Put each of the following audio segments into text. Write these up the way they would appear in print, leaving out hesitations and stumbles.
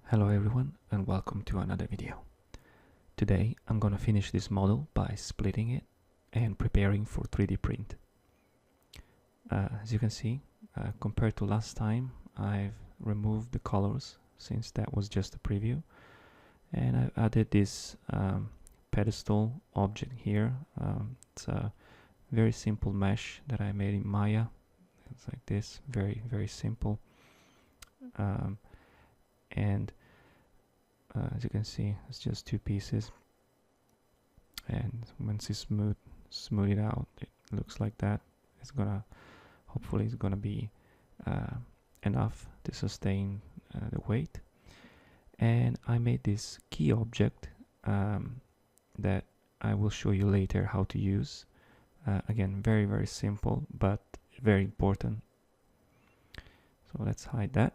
Hello everyone and welcome to another video. Today I'm gonna finish this model by splitting it and preparing for 3D print. As you can see, compared to last time, I've removed the colors since that was just a preview, and I've added this pedestal object here. It's a very simple mesh that I made in Maya. It's like this, very simple. And as you can see, it's just two pieces, and once you smooth it out, it looks like that. Hopefully it's gonna be enough to sustain the weight. And I made this key object that I will show you later how to use. Again, very simple but very important. So let's hide that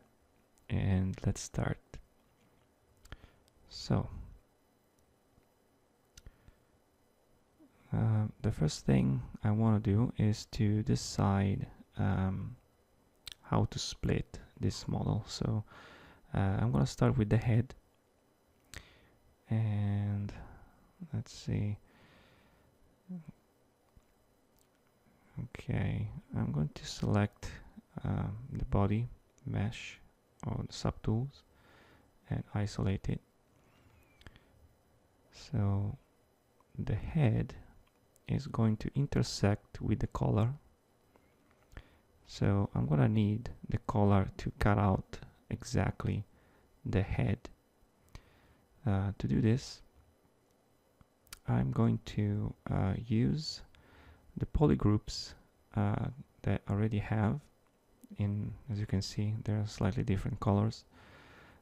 and let's start. So the first thing I want to do is to decide how to split this model. So I'm gonna start with the head, and let's see. Okay, I'm going to select the body mesh or the subtools and isolate it. So the head is going to intersect with the collar. So I'm gonna need the collar to cut out exactly the head. To do this, I'm going to use the polygroups that I already have. As you can see, there are slightly different colors.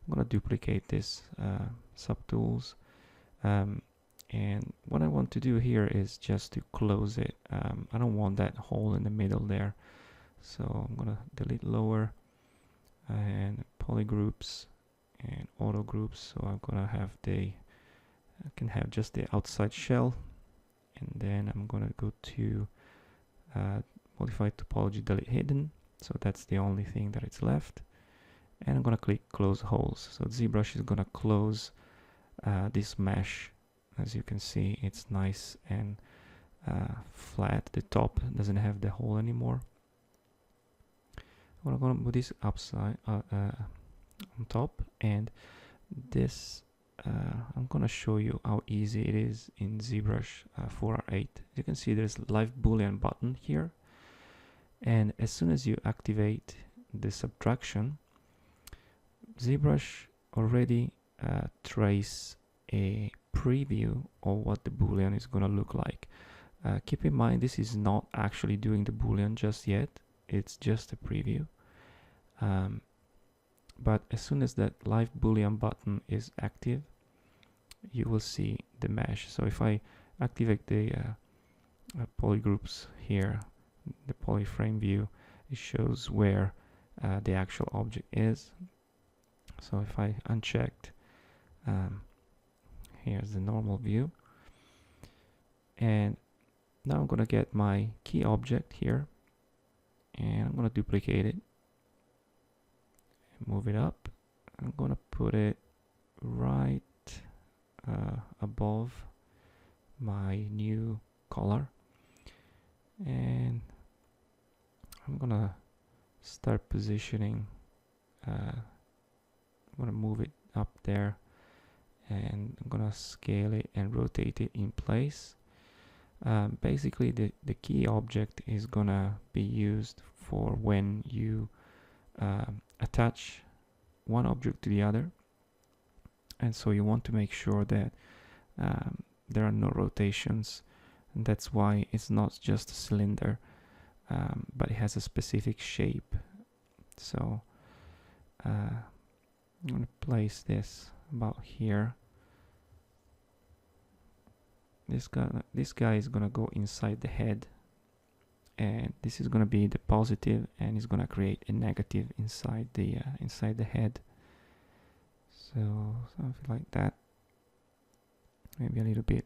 I'm gonna duplicate this subtools. And what I want to do here is just to close it. I don't want that hole in the middle there, so I'm gonna delete lower and polygroups and auto groups. So I'm gonna have I can have just the outside shell, and then I'm gonna go to modify topology, delete hidden. So that's the only thing that is left, and I'm gonna click close holes. So ZBrush is gonna close this mesh. As you can see, it's nice and flat. The top doesn't have the hole anymore. I'm gonna put this upside on top, and this I'm gonna show you how easy it is in ZBrush 4R8. You can see there's live boolean button here, and as soon as you activate the subtraction, ZBrush already trace a preview of what the boolean is going to look like. Keep in mind, this is not actually doing the boolean just yet, it's just a preview. But as soon as that live boolean button is active, you will see the mesh. So if I activate the polygroups here, the polyframe view, it shows where the actual object is. So if I unchecked, here's the normal view, and now I'm gonna get my key object here, and I'm gonna duplicate it and move it up. I'm gonna put it right above my new collar, and I'm gonna start positioning. I'm gonna move it up there, and I'm gonna scale it and rotate it in place. Basically the key object is gonna be used for when you attach one object to the other, and so you want to make sure that there are no rotations, and that's why it's not just a cylinder, but it has a specific shape. So I'm gonna place this about here. This guy is gonna go inside the head, and this is gonna be the positive, and it's gonna create a negative inside the head. So something like that. Maybe a little bit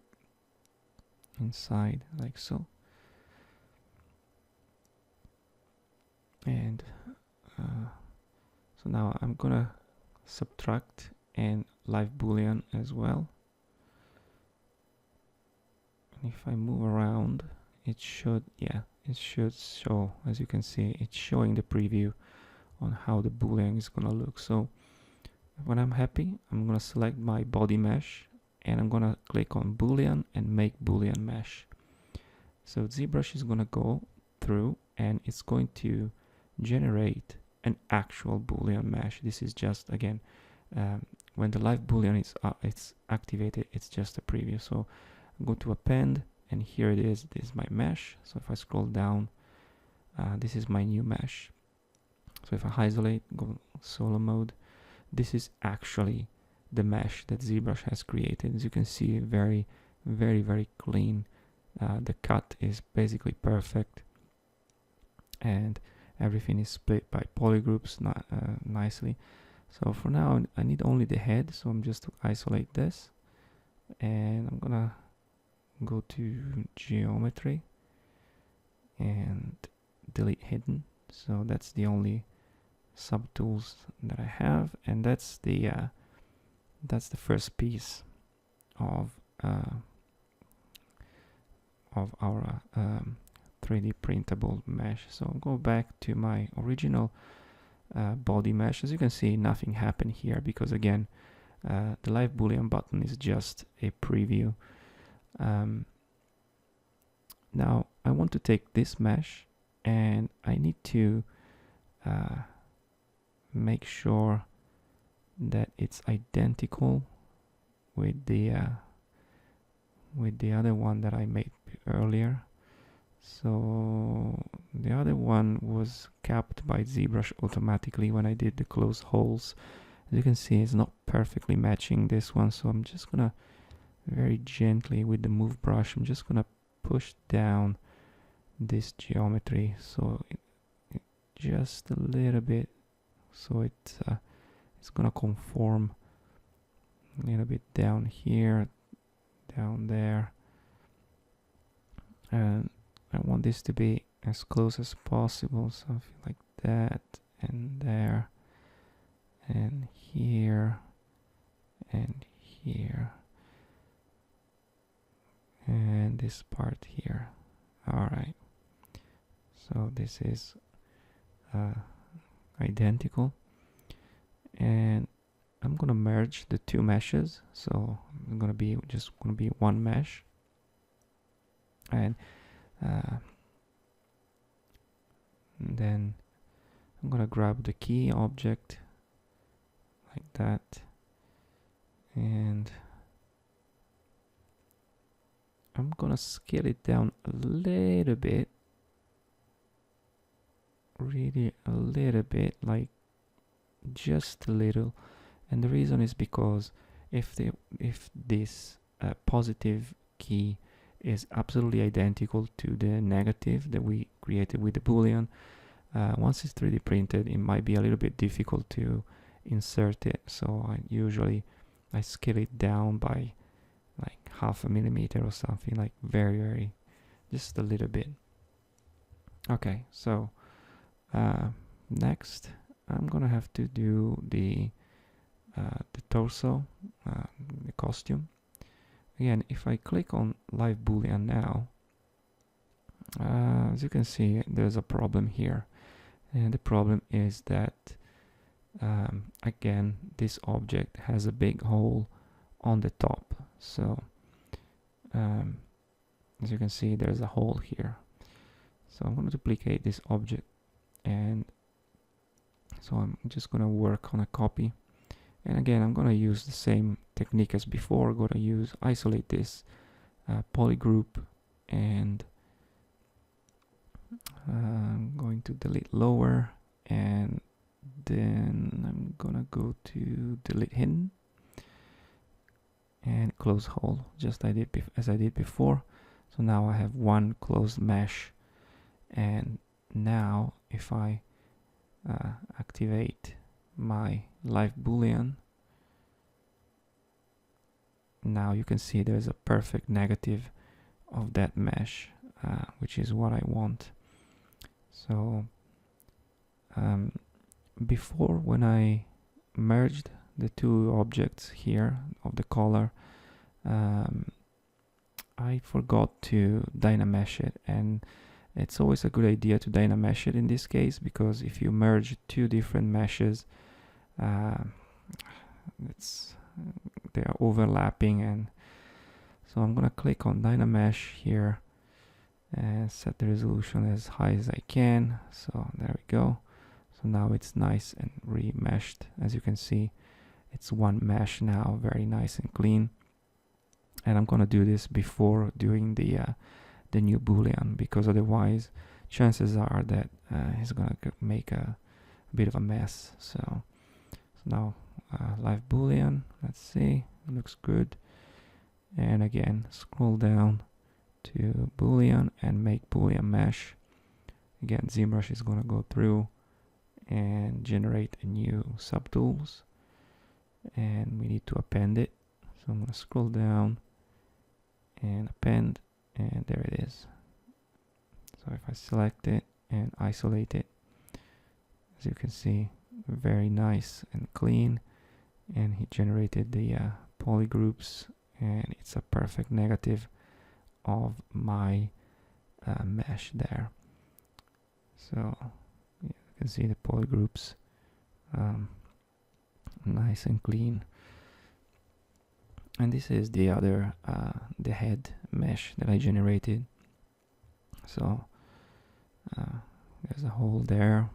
inside, like so. And so now I'm gonna subtract and live boolean as well. And if I move around, it should, yeah, it should show. As you can see, it's showing the preview on how the boolean is gonna look. So when I'm happy, I'm gonna select my body mesh and I'm gonna click on boolean and make boolean mesh. So ZBrush is gonna go through and it's going to generate an actual boolean mesh. This is just, again, when the live boolean is it's activated, it's just a preview. So go to append, and here it is. This is my mesh. So if I scroll down, this is my new mesh. So if I isolate, go solo mode, this is actually the mesh that ZBrush has created. As you can see, very, very clean. The cut is basically perfect, and everything is split by polygroups nicely. So for now, I need only the head, so I'm just to isolate this, and I'm gonna go to geometry and delete hidden. So that's the only subtools that I have, and that's the first piece of our 3D printable mesh. So I'll go back to my original body mesh. As you can see, nothing happened here because, again, the live boolean button is just a preview. Now I want to take this mesh and I need to make sure that it's identical with the other one that I made earlier. So the other one was capped by ZBrush automatically when I did the close holes. As you can see, it's not perfectly matching this one, so I'm just gonna very gently with the move brush, I'm just gonna push down this geometry so it just a little bit, so it's gonna conform a little bit down here, down there, and I want this to be as close as possible, something like that, and there, and here, and here, and this part here. Alright, so this is identical, and I'm gonna merge the two meshes, so I'm gonna be one mesh, and then I'm gonna grab the key object like that, and I'm gonna scale it down a little bit, really a little bit, like just a little. And the reason is because if this positive key is absolutely identical to the negative that we created with the boolean, once it's 3D printed, it might be a little bit difficult to insert it. So I scale it down by like 0.5 millimeter or something, like very just a little bit. Okay, so next I'm gonna have to do the torso, the costume. Again, if I click on live boolean now, as you can see, there's a problem here, and the problem is that again, this object has a big hole on the top. So as you can see, there's a hole here. So I'm going to duplicate this object, and so I'm just going to work on a copy. And again, I'm going to use the same technique as before. I'm going to isolate this polygroup, and I'm going to delete lower, and then I'm going to go to delete hidden and close hole, just as I did before. So now I have one closed mesh, and now if I activate my live boolean, now you can see there's a perfect negative of that mesh, which is what I want. So before, when I merged the two objects here of the color, I forgot to dynamesh it, and it's always a good idea to dynamesh it in this case, because if you merge two different meshes, they are overlapping. And so I'm gonna click on dynamesh here and set the resolution as high as I can. So there we go. So now it's nice and remeshed. As you can see, it's one mesh now, very nice and clean. And I'm gonna do this before doing the new boolean, because otherwise chances are that he's gonna make a bit of a mess. So now live boolean, let's see, looks good. And again, scroll down to boolean and make boolean mesh. Again, ZBrush is gonna go through and generate a new subtools, and we need to append it. So I'm gonna scroll down and append, and there it is. So if I select it and isolate it, as you can see, very nice and clean, and he generated the polygroups, and it's a perfect negative of my mesh there. So you can see the polygroups, nice and clean. And this is the other the head mesh that I generated. So there's a hole there.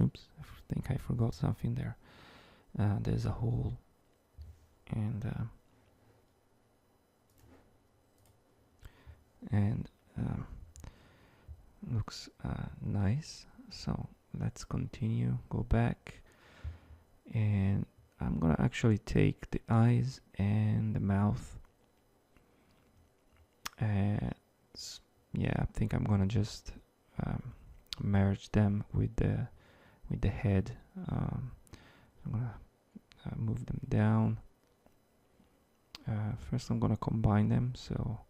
Oops, I think I forgot something there. There's a hole, and looks nice. So let's continue, go back, and I'm gonna actually take the eyes and the mouth, and yeah, I think I'm gonna just merge them with the head. I'm gonna move them down. First I'm gonna combine them, so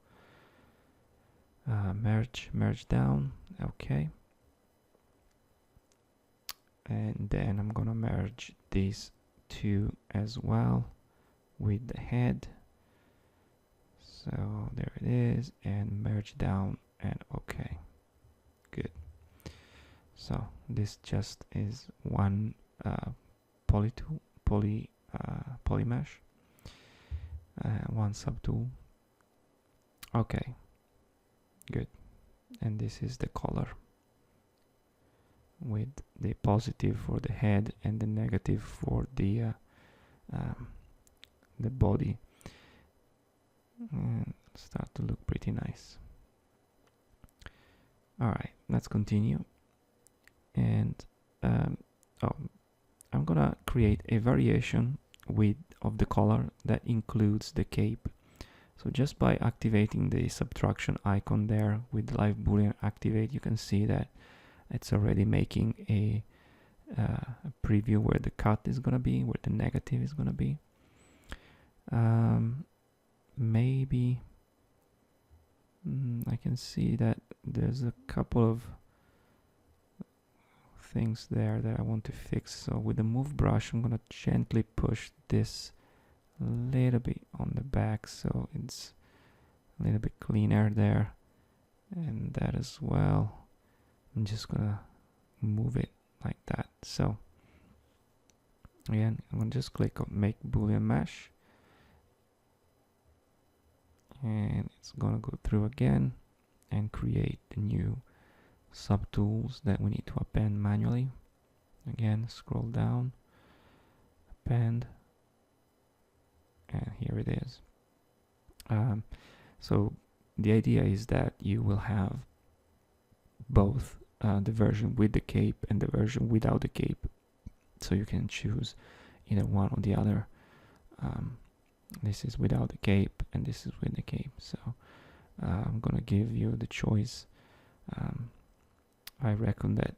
merge down, okay. And then I'm gonna merge these two as well with the head. So there it is, and merge down, and okay, good. So this just is one poly mesh, one subtool. Okay, good. And this is the color, with the positive for the head and the negative for the body, and start to look pretty nice. All right, let's continue. And I'm gonna create a variation of the color that includes the cape. So just by activating the subtraction icon there with live boolean activate, you can see that it's already making a preview where the cut is gonna be, where the negative is gonna be. Maybe I can see that there's a couple of things there that I want to fix. So with the move brush, I'm gonna gently push this a little bit on the back, so it's a little bit cleaner there, and that as well. I'm just gonna move it like that. So again, I'm gonna just click on make boolean mesh, and it's gonna go through again and create the new subtools that we need to append manually. Again, scroll down, append, and here it is. So the idea is that you will have both the version with the cape and the version without the cape, so you can choose either one or the other. This is without the cape and this is with the cape, so I'm gonna give you the choice. I reckon that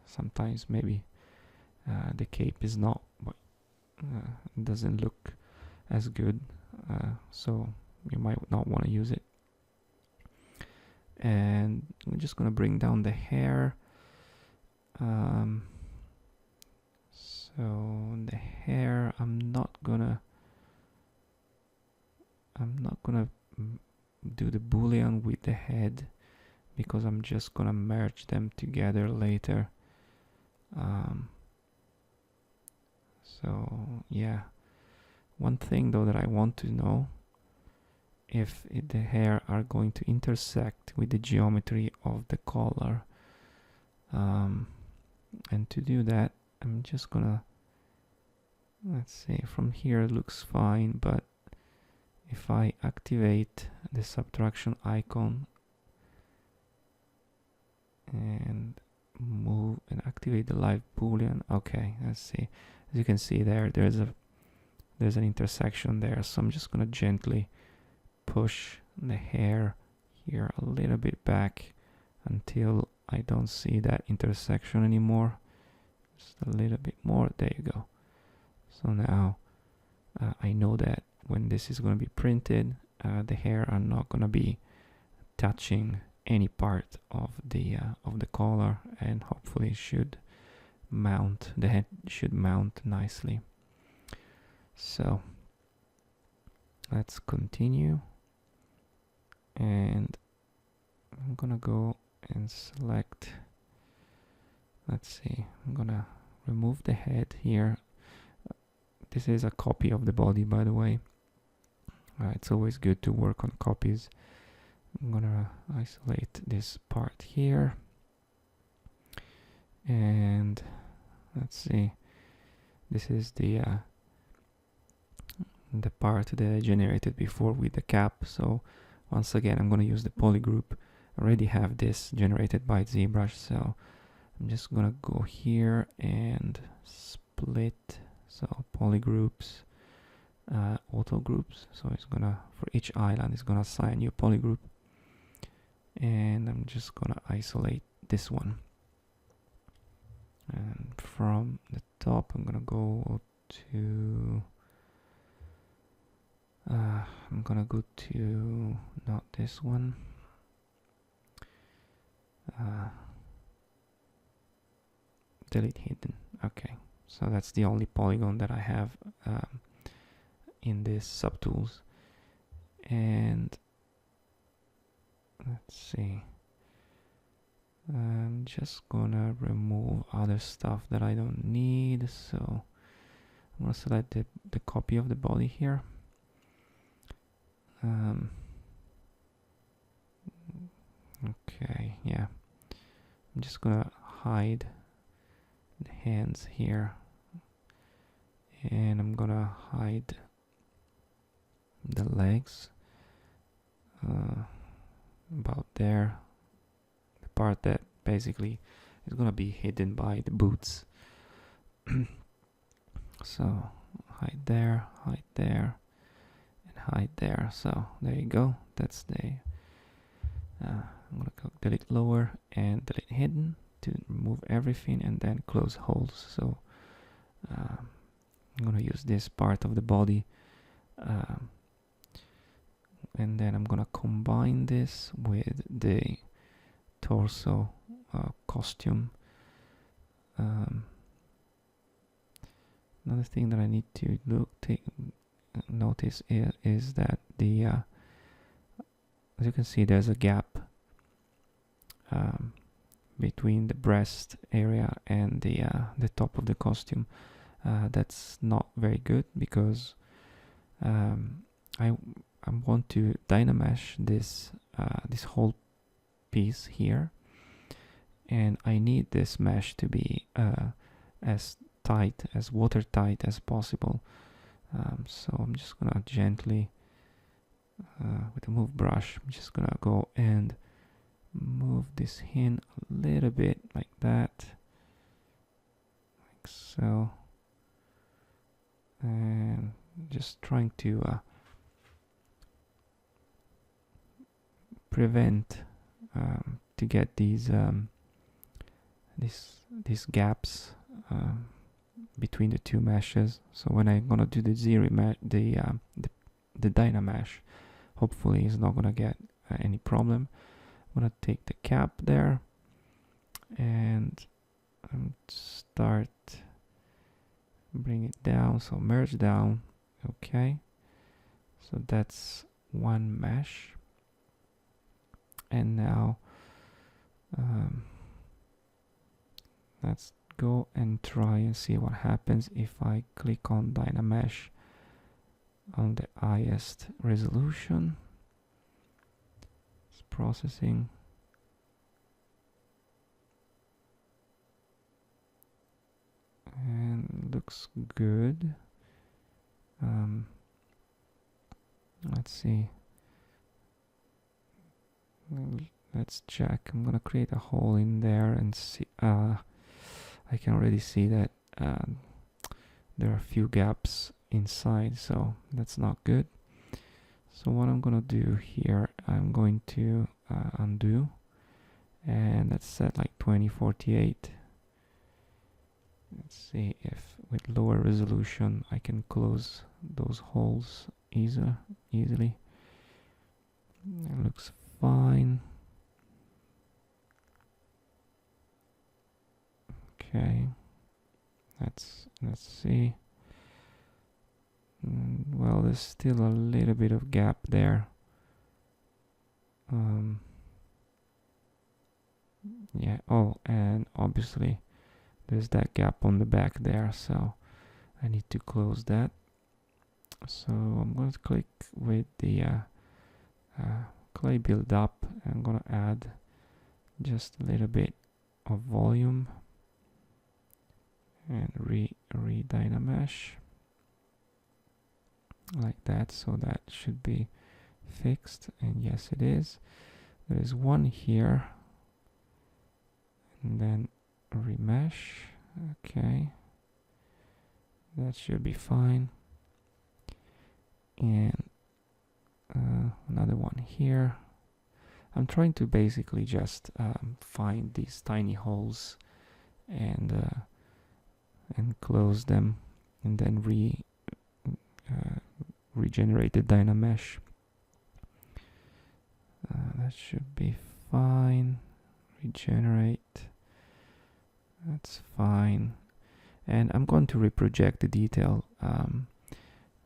sometimes maybe the cape is not, doesn't look as good, so you might not want to use it. And I'm just gonna bring down the hair. So So the hair, I'm not gonna do the boolean with the head, because I'm just gonna merge them together later. So yeah, one thing though that I want to know, if the hair are going to intersect with the geometry of the collar. And to do that, I'm just gonna, let's see, from here it looks fine, but if I activate the subtraction icon and move and activate the live boolean, okay, let's see. As you can see there's an intersection there, so I'm just gonna gently push the hair here a little bit back until I don't see that intersection anymore. Just a little bit more, there you go. So now I know that when this is going to be printed, the hair are not going to be touching any part of the collar, and hopefully should mount, the head should mount nicely. So let's continue, and I'm gonna go and select, let's see, I'm gonna remove the head here. This is a copy of the body, by the way. It's always good to work on copies. I'm gonna isolate this part here, and let's see, this is the part that I generated before with the cap. So once again, I'm gonna use the polygroup. I already have this generated by ZBrush, so I'm just gonna go here and split. So polygroups, auto groups. So it's gonna, for each island, it's gonna assign you a polygroup, and I'm just gonna isolate this one. And from the top, I'm gonna go to. I'm gonna go to not this one. Delete hidden. Okay, so that's the only polygon that I have in this subtools. And let's see, I'm just gonna remove other stuff that I don't need. So I'm gonna select the copy of the body here. Okay, yeah, I'm just gonna hide the hands here, and I'm gonna hide the legs about there, the part that basically is gonna be hidden by the boots. So hide there, and hide there. So there you go, that's the I'm gonna go delete lower and delete hidden to remove everything, and then close holes. So I'm gonna use this part of the body, and then I'm gonna combine this with the torso costume. Another thing that I need to notice is that the as you can see, there's a gap between the breast area and the top of the costume. That's not very good, because I want to dynamesh this whole piece here, and I need this mesh to be as tight, as watertight as possible. So I'm just gonna gently with a move brush, I'm just gonna go and move this in a little bit like that, like so, and just trying to prevent to get these gaps between the two meshes. So when I'm gonna do the the dynamesh, hopefully it's not gonna get any problem. I'm gonna take the cap there and start bring it down, so merge down. Okay, so that's one mesh. And now let's go and try and see what happens if I click on Dynamesh on the highest resolution. It's processing. And looks good. Let's see. Let's check. I'm gonna create a hole in there and see. I can already see that there are a few gaps inside, so that's not good. So what I'm gonna do here, I'm going to undo, and let's set like 2048. Let's see if with lower resolution I can close those holes easily. It looks fine. Okay, let's see. Well, there's still a little bit of gap there. Yeah. Oh, and obviously there's that gap on the back there, so I need to close that. So I'm going to click with the clay build up. I'm going to add just a little bit of volume and re-dynamesh like that, so that should be fixed, and yes it is. There is one here, and then remesh. Okay, that should be fine. And another one here. I'm trying to basically just find these tiny holes and close them, and then regenerate the Dynamesh. That should be fine. Regenerate. That's fine. And I'm going to reproject the detail.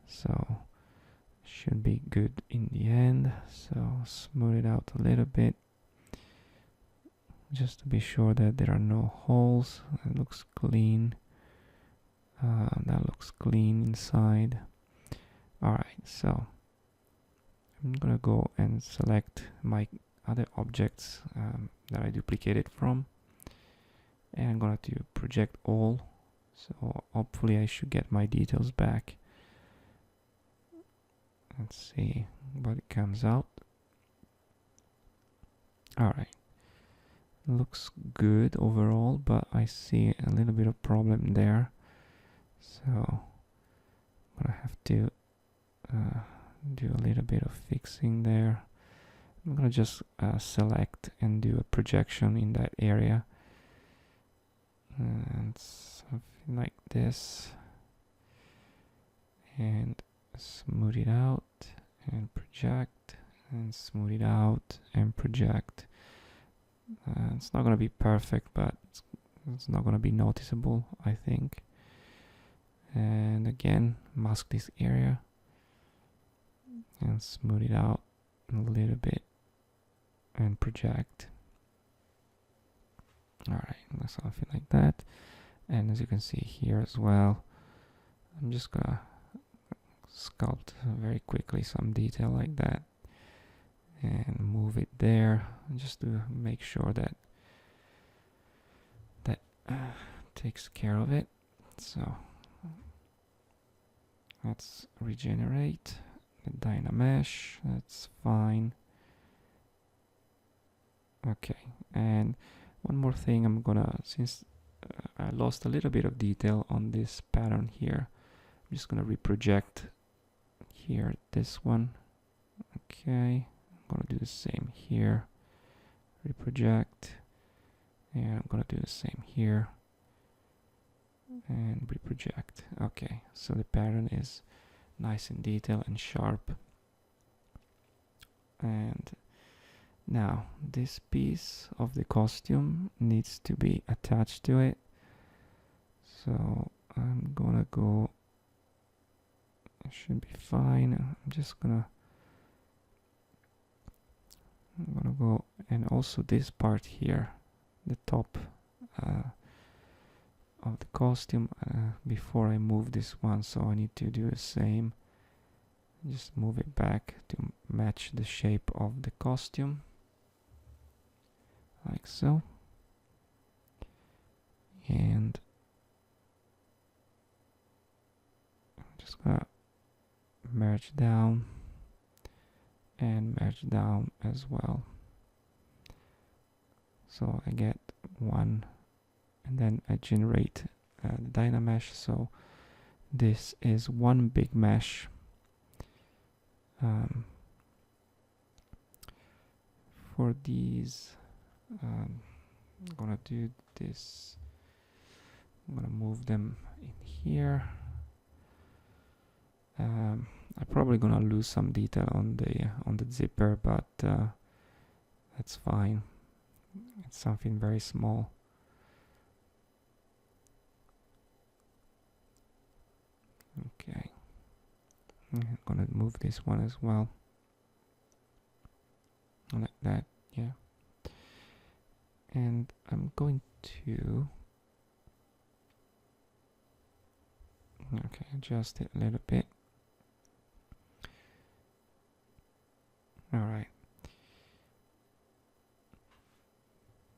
So should be good in the end. So smooth it out a little bit, just to be sure that there are no holes. It looks clean. That looks clean inside. Alright, so I'm gonna go and select my other objects that I duplicated from, and I'm gonna do project all, so hopefully I should get my details back. Let's see what it comes out. Alright, looks good overall, but I see a little bit of problem there, so I'm gonna have to do a little bit of fixing there. I'm gonna just select and do a projection in that area, and something like this, and smooth it out and project, and smooth it out and project. It's not gonna be perfect, but it's not gonna be noticeable, I think. And again, mask this area and smooth it out a little bit and project. Alright, something like that. And as you can see here as well, I'm just gonna sculpt very quickly some detail like that and move it there, just to make sure that that takes care of it. So let's regenerate the Dynamesh. That's fine. Okay, and one more thing, I'm gonna, since I lost a little bit of detail on this pattern here, I'm just gonna reproject here this one. Okay, I'm gonna do the same here, reproject, and I'm gonna do the same here and reproject. Okay, so the pattern is nice in detail and sharp. And now this piece of the costume needs to be attached to it, so I'm gonna go, it should be fine. I'm gonna go, and also this part here, the top of the costume, before I move this one, so I need to do the same. Just move it back to match the shape of the costume, like so. And I'm just gonna merge down and merge down as well. So I get one, and then I generate the dynamesh. So this is one big mesh. For these, I'm gonna do this. I'm gonna move them in here. I'm probably gonna lose some detail on the zipper, but that's fine. It's something very small. Okay, I'm gonna move this one as well, like that. Yeah, and I'm going to adjust it a little bit. All right.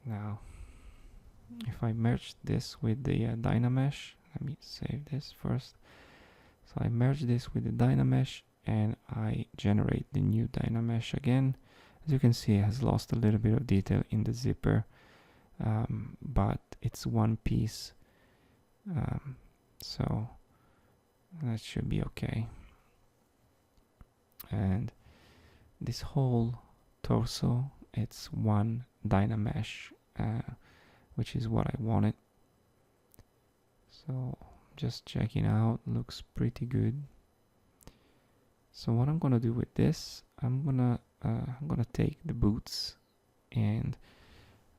Now, if I merge this with the dynamesh, let me save this first. So I merge this with the dynamesh and I generate the new dynamesh again. As you can see, it has lost a little bit of detail in the zipper, but it's one piece, so that should be okay. And this whole torso, it's one dynamesh, which is what I wanted. So just checking out, looks pretty good. So what I'm gonna do with this, I'm gonna take the boots, and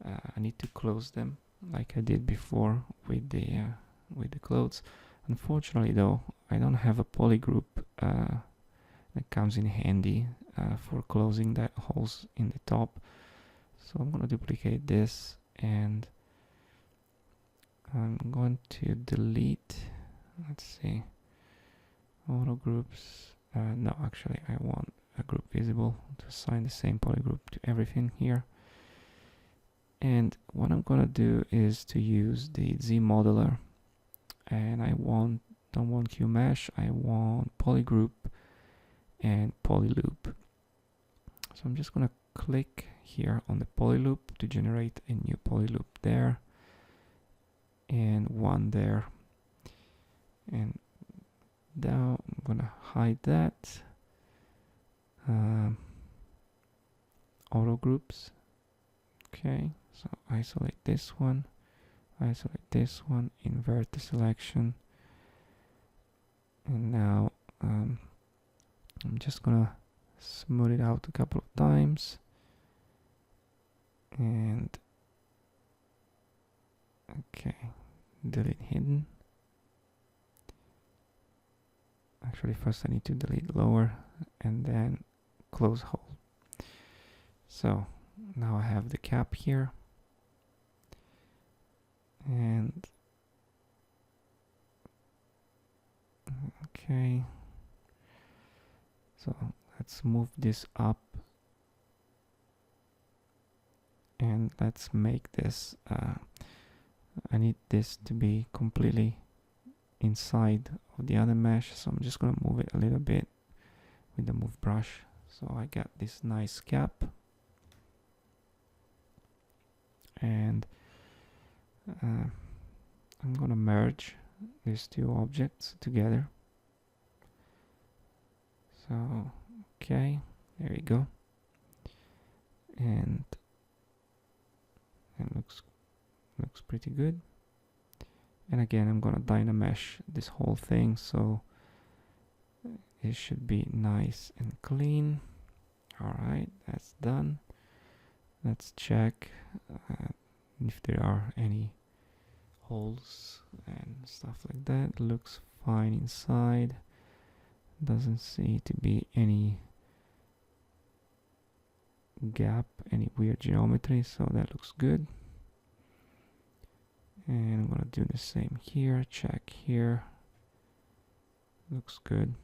I need to close them like I did before with the clothes. Unfortunately though, I don't have a polygroup that comes in handy for closing that holes in the top. So I'm gonna duplicate this, and I'm going to delete, let's see, auto groups. No, actually I want a group visible to assign the same polygroup to everything here. And what I'm gonna do is to use the Z modeler, and I don't want QMesh, I want polygroup and polyloop. So I'm just gonna click here on the polyloop to generate a new polyloop there, and one there. And now I'm gonna hide that. Auto groups. Okay, so isolate this one, invert the selection, and now I'm just gonna smooth it out a couple of times, and okay, delete hidden. Actually, first I need to delete lower and then close hole. So now I have the cap here, and okay, so let's move this up, and let's make this I need this to be completely inside of the other mesh, so I'm just gonna move it a little bit with the move brush. So I got this nice cap, and I'm gonna merge these two objects together. So okay, there you go, and it looks pretty good. And again, I'm gonna dynamesh this whole thing, so it should be nice and clean. Alright, that's done. Let's check if there are any holes and stuff like that. Looks fine inside. Doesn't seem to be any gap, any weird geometry, so that looks good. And I'm gonna do the same here. Check here. Looks good.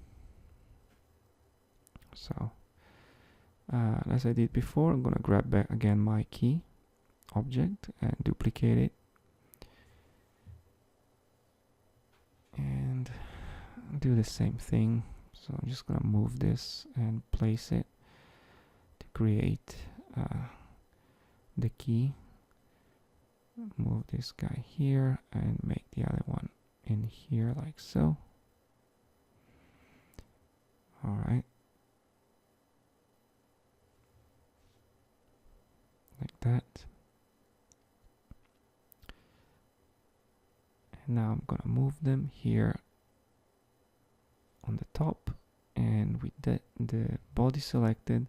So as I did before, I'm gonna grab back again my key object and duplicate it, and do the same thing. So I'm just gonna move this and place it to create the key. Move this guy here and make the other one in here like so. Alright. Like that. And now I'm gonna move them here on the top, and with the body selected,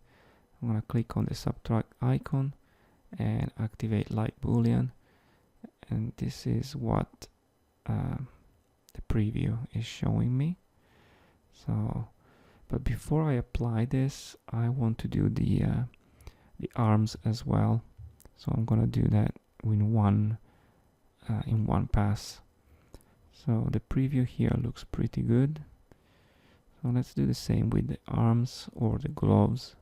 I'm gonna click on the subtract icon and activate light boolean, and this is what the preview is showing me. So, but before I apply this, I want to do the arms as well. So I'm gonna do that in one pass. So the preview here looks pretty good. So let's do the same with the arms or the gloves.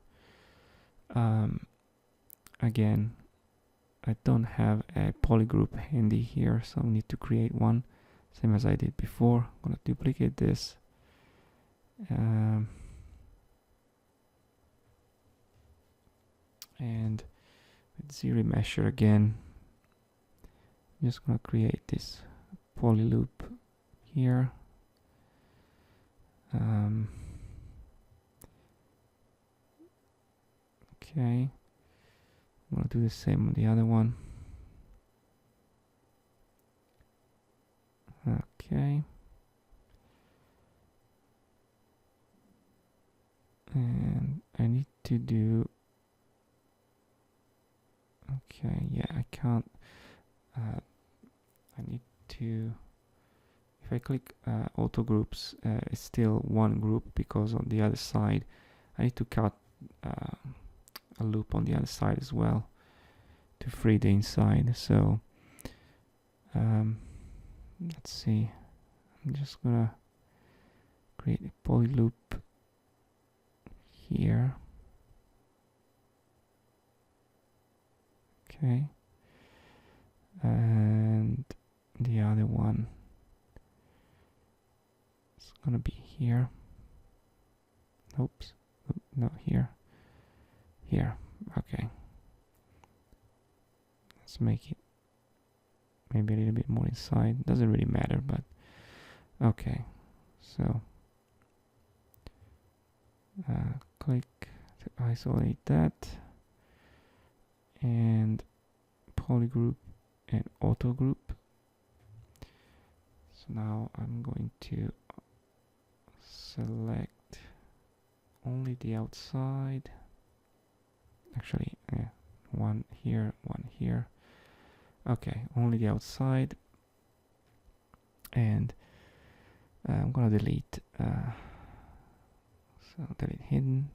Again, I don't have a polygroup handy here, so I need to create one, same as I did before. I'm gonna duplicate this. And with zero measure again, I'm just gonna create this poly loop here. Okay, I'm gonna do the same on the other one. Okay, and I need to do, okay, yeah, I can't, I need to, if I click auto groups, it's still one group, because on the other side I need to cut a loop on the other side as well to free the inside. So let's see, I'm just gonna create a poly loop here. Okay, and the other one is gonna be here. Oops, not here. Here, okay. Let's make it maybe a little bit more inside. Doesn't really matter, but okay. So click to isolate that, and polygroup and auto group. So now I'm going to select only the outside. Actually, one here, one here. Okay, only the outside, and I'm gonna delete. So delete hidden,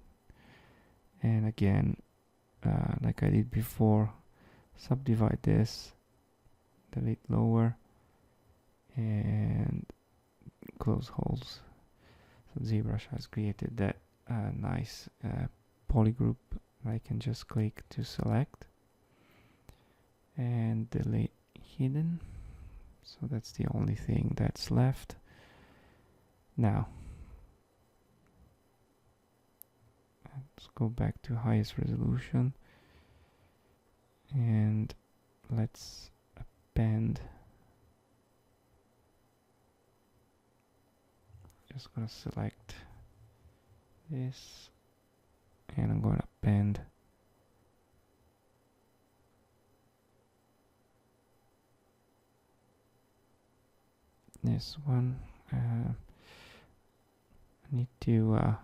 and again, like I did before, subdivide this, delete lower, and close holes. So ZBrush has created that nice polygroup. I can just click to select and delete hidden. So that's the only thing that's left. Now let's go back to highest resolution, and let's append. Just gonna select this, and I'm gonna append this one. I need to I'm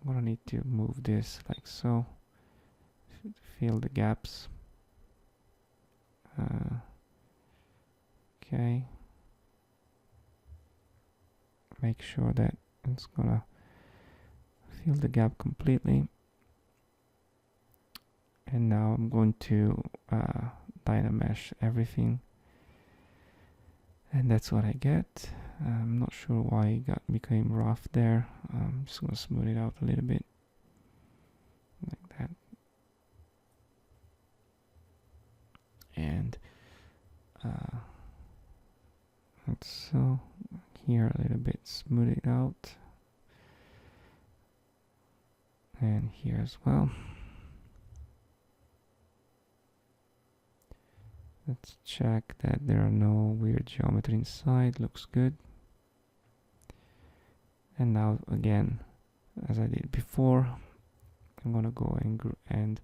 gonna need to move this like so. fill the gaps. Okay, make sure that it's gonna fill the gap completely. And now I'm going to dynamesh everything, and that's what I get. I'm not sure why it became rough there. I'm just gonna smooth it out a little bit like that. And so here a little bit, smooth it out, and here as well. Let's check that there are no weird geometry inside. Looks good. And now again, as I did before, I'm gonna go and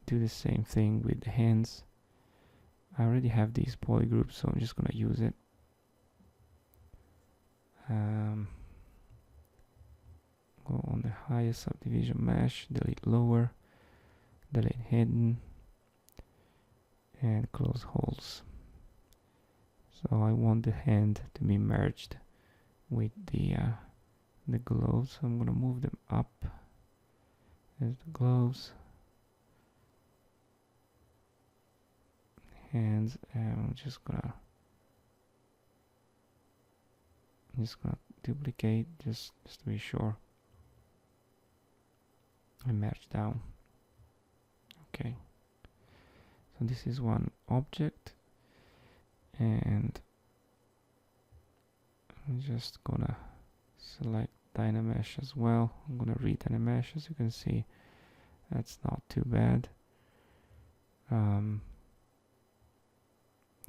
do the same thing with the hands. I already have these polygroups, so I'm just gonna use it. Go on the highest subdivision mesh, delete lower, delete hidden, and close holes. So I want the hand to be merged with the gloves. So I'm gonna move them up. There's the gloves, hands, and I'm just gonna duplicate just to be sure, and merge down. Okay, so this is one object, and I'm just gonna select dynamesh as well. I'm gonna re-dynamesh. As you can see, that's not too bad.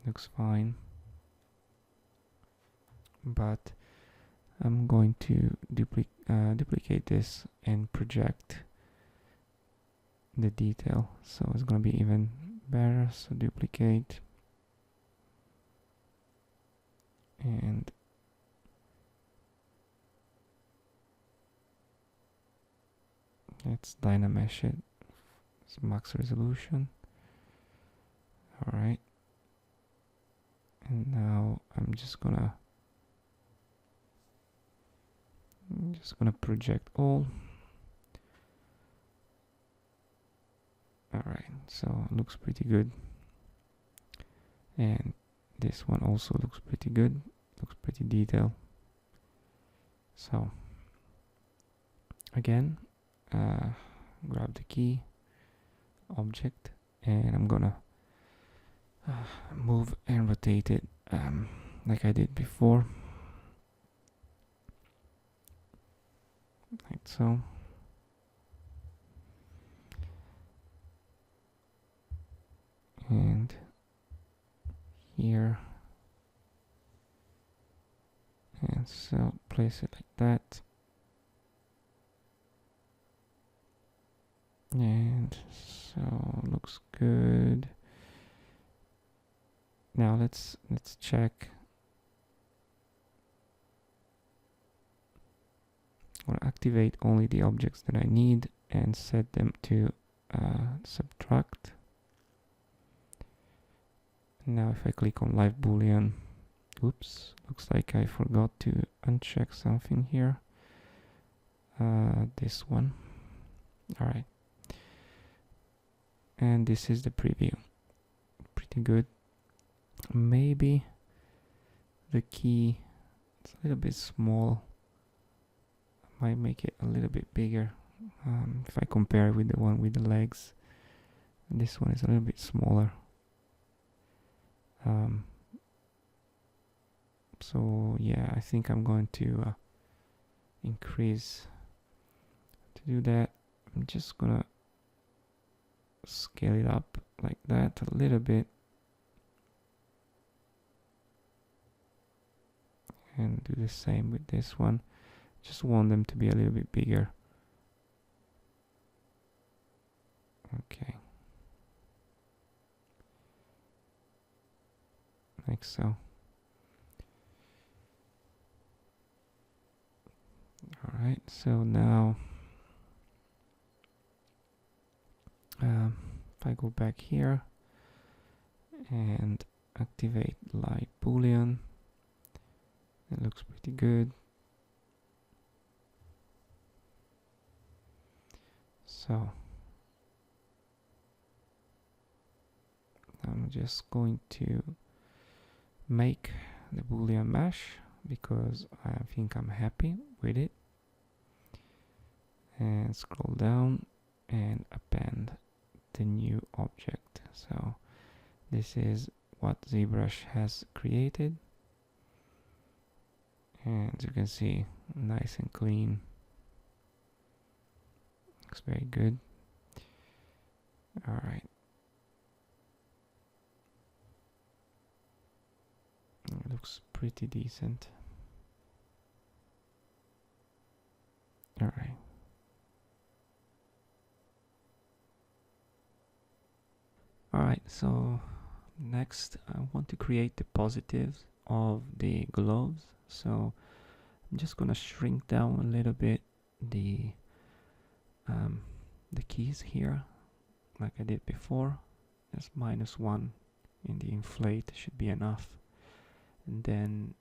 Looks fine, but I'm going to duplicate this and project the detail, so it's gonna be even better. So duplicate, and let's dynamesh it. It's max resolution. All right, and now I'm just gonna project all. All right, so it looks pretty good, and this one also looks pretty good. Looks pretty detailed. So again, grab the key object, and I'm gonna move and rotate it like I did before, like so. And here, and so place it like that. And so looks good. Now let's check. I'll activate only the objects that I need and set them to subtract. Now if I click on live boolean, oops, looks like I forgot to uncheck something here. This one. All right. And this is the preview. Pretty good. Maybe the key is a little bit small. I might make it a little bit bigger. If I compare it with the one with the legs, this one is a little bit smaller. So yeah, I think I'm going to increase. To do that, I'm just gonna scale it up like that a little bit, and do the same with this one. Just want them to be a little bit bigger. Okay, like so. Alright, so now if I go back here and activate light boolean, it looks pretty good. So I'm just going to make the boolean mesh because I think I'm happy with it, and scroll down and append the new object. So this is what ZBrush has created, and as you can see, nice and clean, looks very good. All right, it looks pretty decent. All right. Alright, so next I want to create the positives of the gloves. So I'm just gonna shrink down a little bit the keys here, like I did before. There's -1 in the inflate, should be enough. And then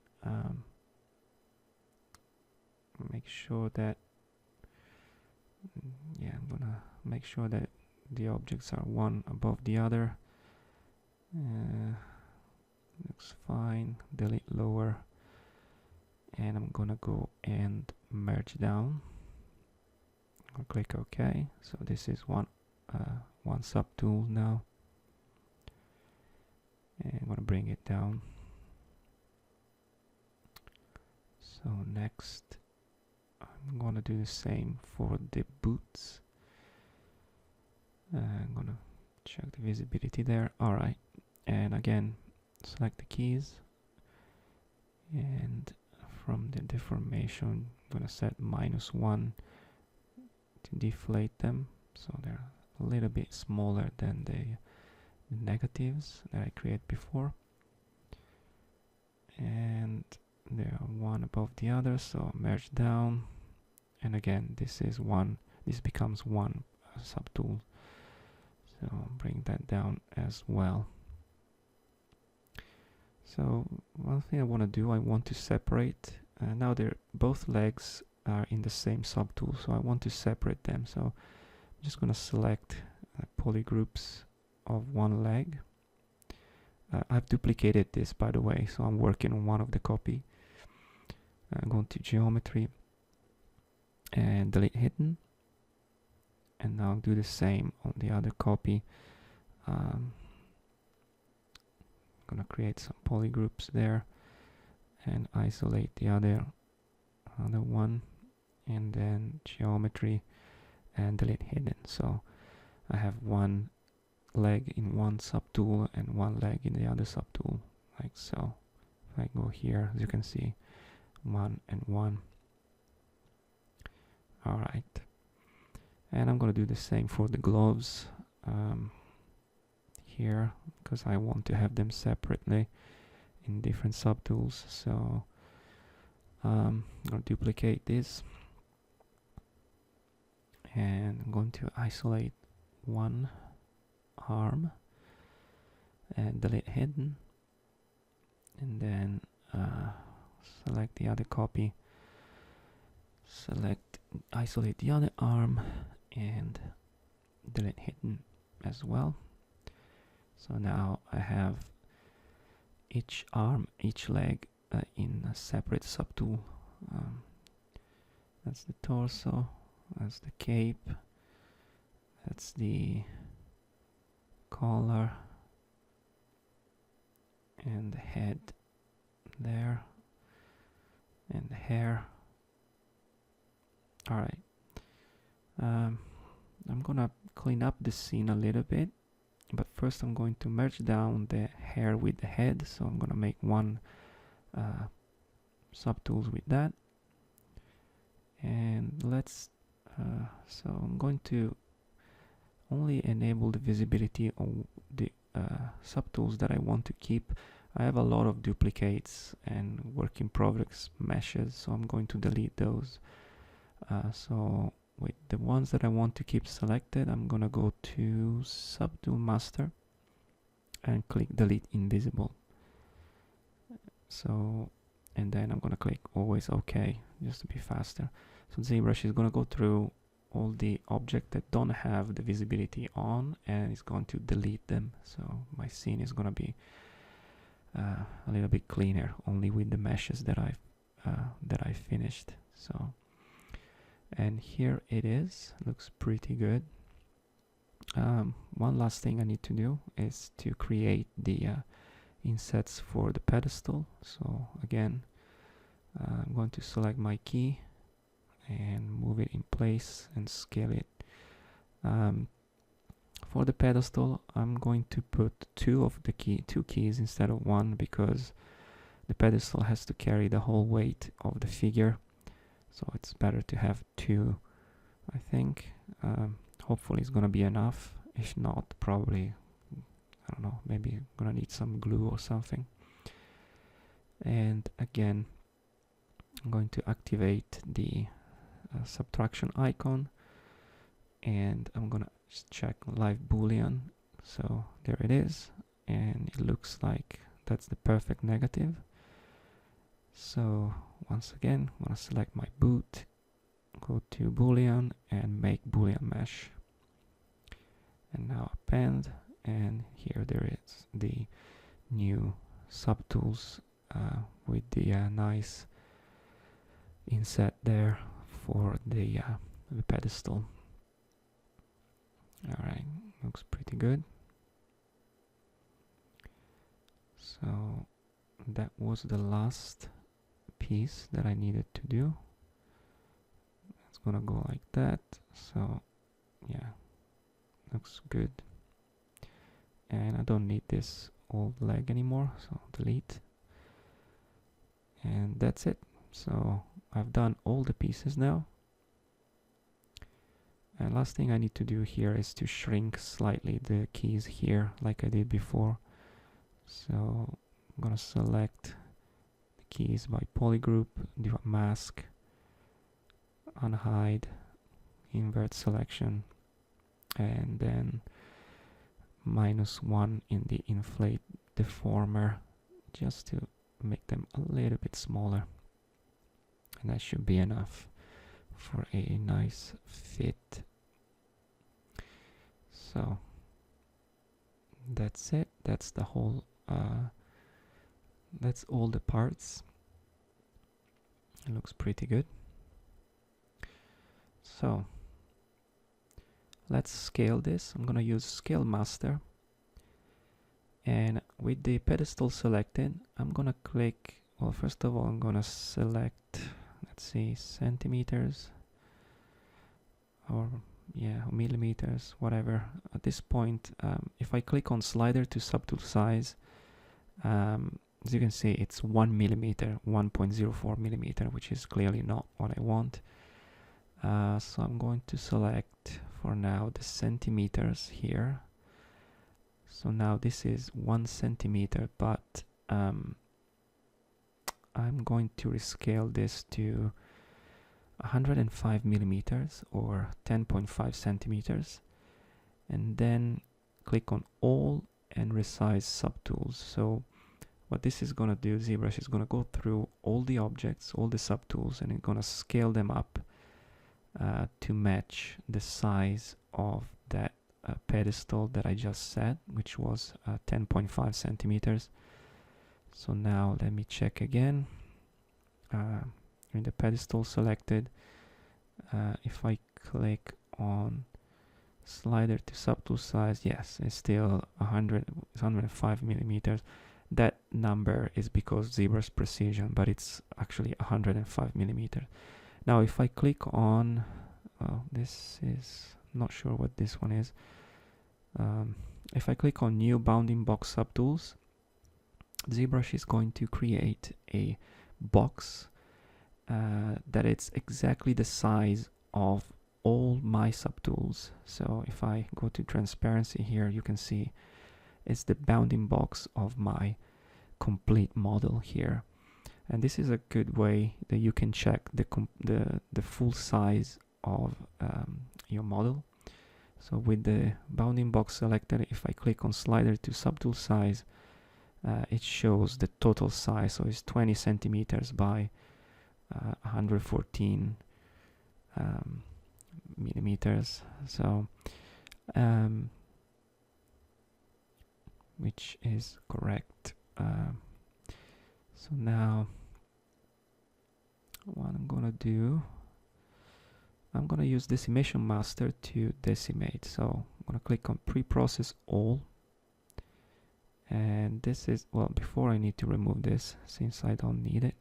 make sure that, yeah, I'm gonna make sure that the objects are one above the other. Looks fine. Delete lower, and I'm gonna go and merge down. I'll click OK. So this is one subtool now, and I'm gonna bring it down. So next I'm gonna do the same for the boots. I'm gonna check the visibility there. Alright, and again select the keys, and from the deformation I'm gonna set -1 to deflate them, so they're a little bit smaller than the negatives that I created before, and they're one above the other, so merge down, and again this becomes one subtool. So bring that down as well. So one thing I want to do, I want to separate. Now both legs are in the same subtool, so I want to separate them. So I'm just going to select polygroups of one leg. I've duplicated this, by the way, so I'm working on one of the copy. I'm going to geometry and delete hidden. And now do the same on the other copy. I'm gonna create some polygroups there and isolate the other one, and then geometry and delete hidden. So I have one leg in one subtool and one leg in the other subtool, like so. If I go here, as you can see, 1 and 1. All right. And I'm going to do the same for the gloves here, because I want to have them separately in different subtools. So I'm going to duplicate this, and I'm going to isolate one arm and delete hidden, and then select the other copy, isolate the other arm and delete hidden as well. So now I have each arm, each leg in a separate subtool. That's the torso, that's the cape, that's the collar, and the head there, and the hair. Alright. I'm gonna clean up the scene a little bit, but first I'm going to merge down the hair with the head, so I'm gonna make one subtools with that, and so I'm going to only enable the visibility of the subtools that I want to keep. I have a lot of duplicates and work in progress meshes, so I'm going to delete those. So with the ones that I want to keep selected, I'm gonna go to Subtool Master and click Delete Invisible. So, and then I'm gonna click Always OK, just to be faster. So ZBrush is gonna go through all the objects that don't have the visibility on, and it's going to delete them. So my scene is gonna be a little bit cleaner, only with the meshes that I finished. So, and here it is, looks pretty good. One last thing I need to do is to create the insets for the pedestal. So again, I'm going to select my key and move it in place and scale it. For the pedestal, I'm going to put two keys instead of one, because the pedestal has to carry the whole weight of the figure, so it's better to have two, I think. Hopefully it's gonna be enough. If not, probably, I don't know, maybe I'm gonna need some glue or something. And again, I'm going to activate the subtraction icon, and I'm gonna just check live boolean. So there it is, and it looks like that's the perfect negative. So once again, I'm gonna select my boot, go to boolean and make boolean mesh, and now append, and here there is the new subtools with the nice inset there for the pedestal. Alright, looks pretty good. So that was the last piece that I needed to do. It's gonna go like that. So yeah, looks good. And I don't need this old leg anymore, so delete. And that's it. So I've done all the pieces now. And last thing I need to do here is to shrink slightly the keys here, like I did before. So I'm gonna select the keys by polygroup, do a mask, unhide, invert selection, and then -1 in the inflate deformer, just to make them a little bit smaller. And that should be enough for a nice fit. So that's it. That's the whole that's all the parts. It looks pretty good. So let's scale this. I'm gonna use Scale Master, and with the pedestal selected, I'm gonna click, well, first of all I'm gonna select, let's see, centimeters, or yeah, millimeters, whatever. At this point, if I click on slider to subtool size, as you can see, it's 1 millimeter, 1.04 millimeter, which is clearly not what I want. So I'm going to select for now the centimeters here. So now this is 1 centimeter, but I'm going to rescale this to 105 millimeters or 10.5 centimeters, and then click on all and resize subtools. So what this is gonna do, ZBrush is gonna go through all the objects, all the subtools, and it's gonna scale them up to match the size of that pedestal that I just set, which was 10.5 centimeters. So now let me check again. In the pedestal selected, if I click on slider to subtool size, yes, it's still 105 millimeters. That number is because ZBrush precision, but it's actually 105 millimeters. Now if I click on, this is, not sure what this one is. If I click on new bounding box subtools, ZBrush is going to create a box that it's exactly the size of all my subtools. So if I go to transparency here, you can see it's the bounding box of my complete model here. And this is a good way that you can check the full size of your model. So with the bounding box selected, if I click on slider to subtool size, it shows the total size. So it's 20 centimeters by 114 millimeters. So which is correct. So now what I'm gonna do, I'm gonna use decimation master to decimate. So I'm gonna click on pre-process all, and this is, well, before I need to remove this since I don't need it.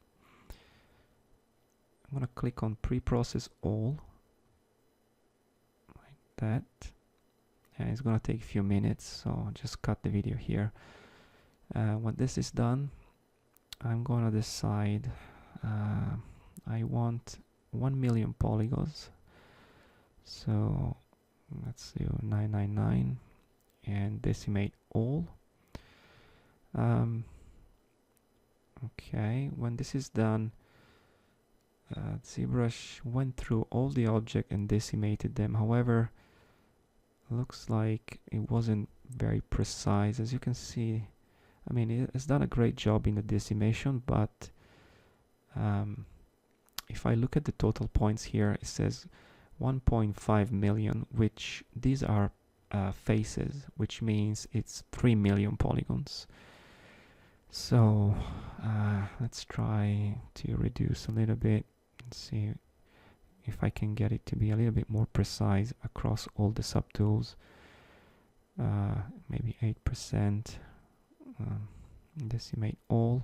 I'm gonna click on pre-process all like that, and it's gonna take a few minutes, so I'll just cut the video here. When this is done, I'm gonna decide I want 1 million polygons, so let's do 999 and decimate all. Okay, when this is done, ZBrush went through all the object and decimated them. However, looks like it wasn't very precise. As you can see, I mean, it has done a great job in the decimation, but if I look at the total points here, it says 1.5 million, which these are faces, which means it's 3 million polygons. So let's try to reduce a little bit and see if I can get it to be a little bit more precise across all the subtools. Maybe 8%. Decimate all.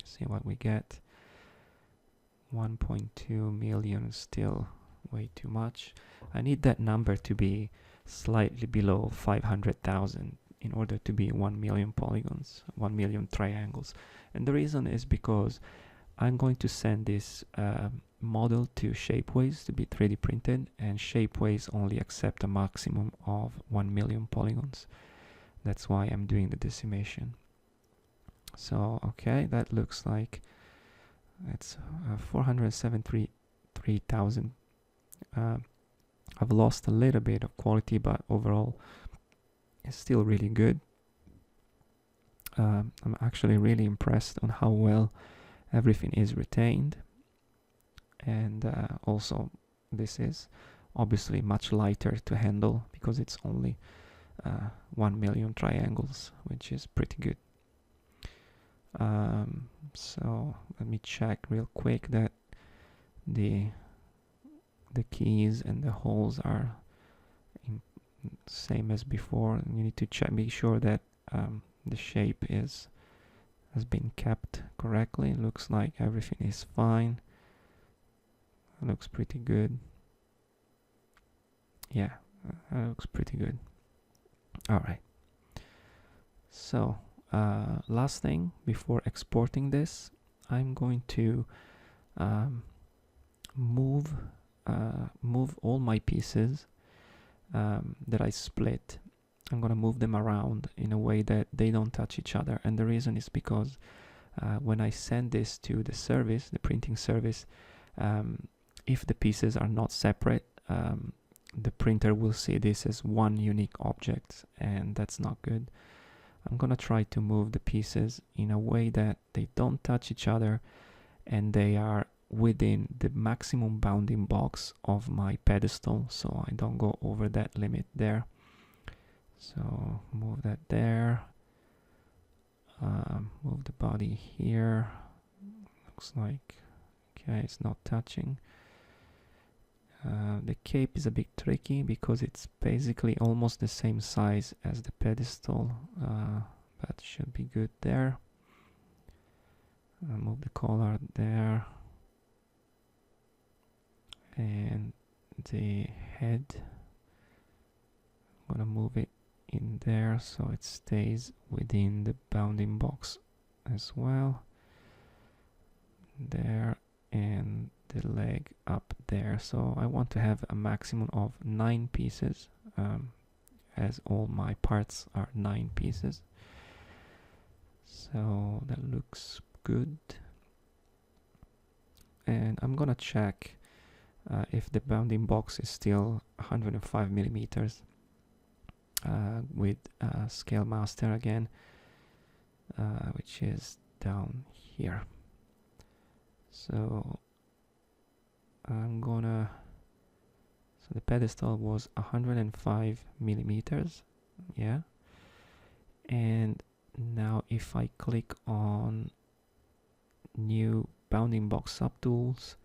See what we get. 1.2 million is still way too much. I need that number to be slightly below 500,000 in order to be 1 million polygons, 1 million triangles. And the reason is because I'm going to send this model to Shapeways to be 3D printed, and Shapeways only accept a maximum of 1 million polygons. That's why I'm doing the decimation. So, okay, that looks like it's 473,000. I've lost a little bit of quality, but overall it's still really good. I'm actually really impressed on how well everything is retained, and also this is obviously much lighter to handle because it's only 1 million triangles, which is pretty good. So let me check real quick that the keys and the holes are same as before. You need to check, be sure that the shape has been kept correctly. It looks like everything is fine. It looks pretty good. Yeah, it looks pretty good. All right. So last thing before exporting this, I'm going to move all my pieces that I split. I'm gonna move them around in a way that they don't touch each other, and the reason is because when I send this to the service, the printing service, if the pieces are not separate, the printer will see this as one unique object, and that's not good. I'm gonna try to move the pieces in a way that they don't touch each other and they are within the maximum bounding box of my pedestal, so I don't go over that limit there. So move that there. Move the body here. Looks like, okay, it's not touching. The cape is a bit tricky because it's basically almost the same size as the pedestal, but should be good there. Move the collar there, and the head, I'm gonna move it in there so it stays within the bounding box as well. There, and the leg up there. So I want to have a maximum of 9 pieces, as all my parts are 9 pieces. So that looks good. And I'm gonna check if the bounding box is still 105 millimeters with scale master again, which is down here. So I'm gonna, so the pedestal was 105 millimeters, yeah. And now if I click on new bounding box subtools,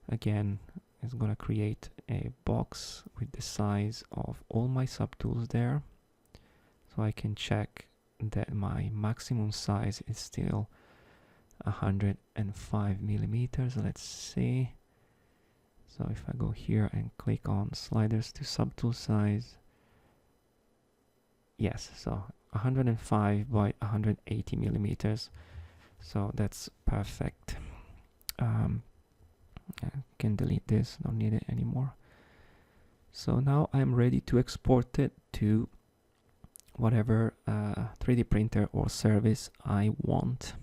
again it's gonna create a box with the size of all my subtools there, so I can check that my maximum size is still 105 millimeters. Let's see. So if I go here and click on sliders to subtool size, yes, so 105 by 180 millimeters. So that's perfect. I can delete this, don't need it anymore. So now I'm ready to export it to whatever 3D printer or service I want.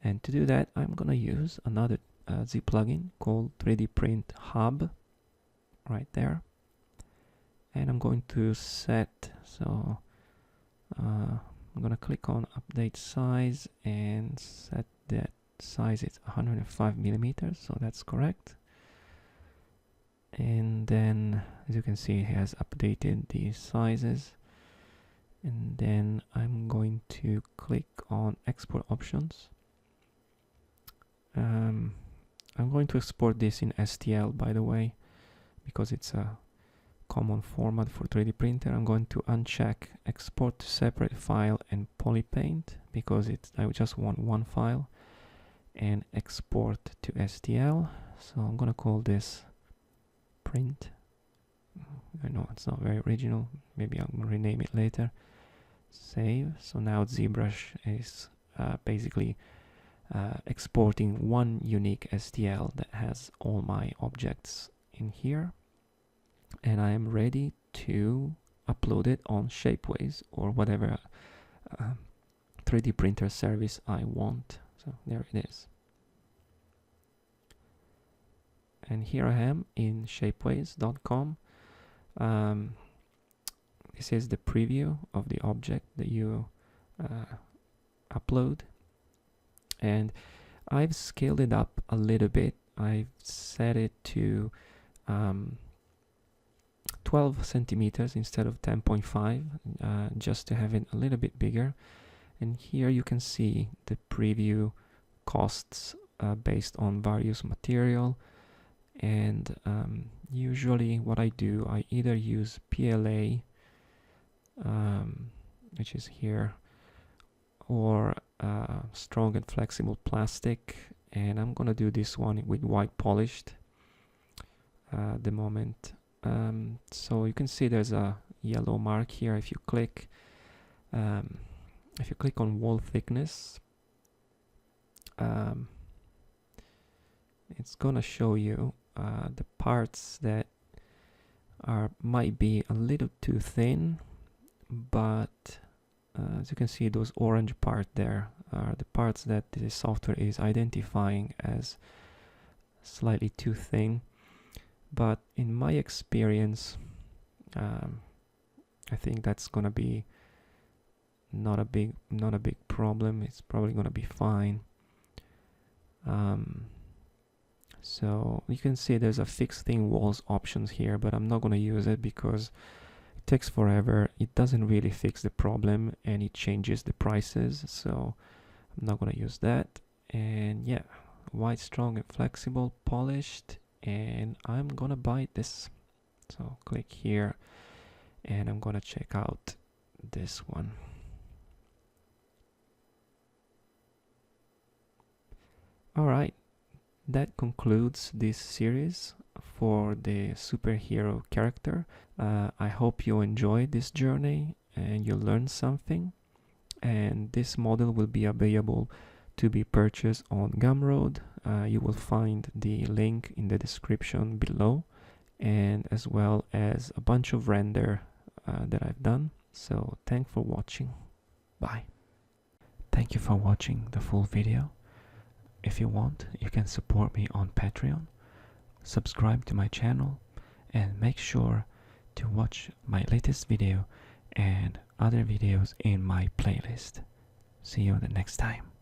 And to do that, I'm gonna use another Z plugin called 3D Print Hub right there. And I'm going to set, so I'm gonna click on update size and set that size is 105 millimeters, so that's correct. And then as you can see, it has updated the sizes. And then I'm going to click on export options. I'm going to export this in STL, by the way, because it's a common format for 3D printer. I'm going to uncheck export to separate file and polypaint because I just want one file, and export to STL. So I'm gonna call this print. I know it's not very original, maybe I'll rename it later. Save. So now ZBrush is basically exporting one unique STL that has all my objects in here, and I am ready to upload it on Shapeways or whatever 3D printer service I want. So there it is. And here I am in shapeways.com. This is the preview of the object that you upload. And I've scaled it up a little bit. I've set it to 12 centimeters instead of 10.5, just to have it a little bit bigger. And here you can see the preview costs based on various material. And usually what I do, I either use PLA, which is here, or strong and flexible plastic, and I'm gonna do this one with white polished at the moment. So you can see there's a yellow mark here. If you click on wall thickness, it's gonna show you the parts that might be a little too thin, but as you can see, those orange part there are the parts that the software is identifying as slightly too thin. But in my experience, I think that's gonna be not a big problem. It's probably gonna be fine. So you can see there's a fixed thin walls options here, but I'm not gonna use it because it takes forever. It doesn't really fix the problem, and it changes the prices, so I'm not gonna use that. And yeah, white, strong and flexible, polished, and I'm gonna buy this. So click here and I'm gonna check out this one. Alright, that concludes this series for the superhero character. I hope you enjoyed this journey and you learned something. And this model will be available to be purchased on Gumroad. You will find the link in the description below, and as well as a bunch of render that I've done. So thanks for watching. Bye. Thank you for watching the full video. If you want, you can support me on Patreon. subscribe to my channel, and make sure to watch my latest video and other videos in my playlist. See you the next time.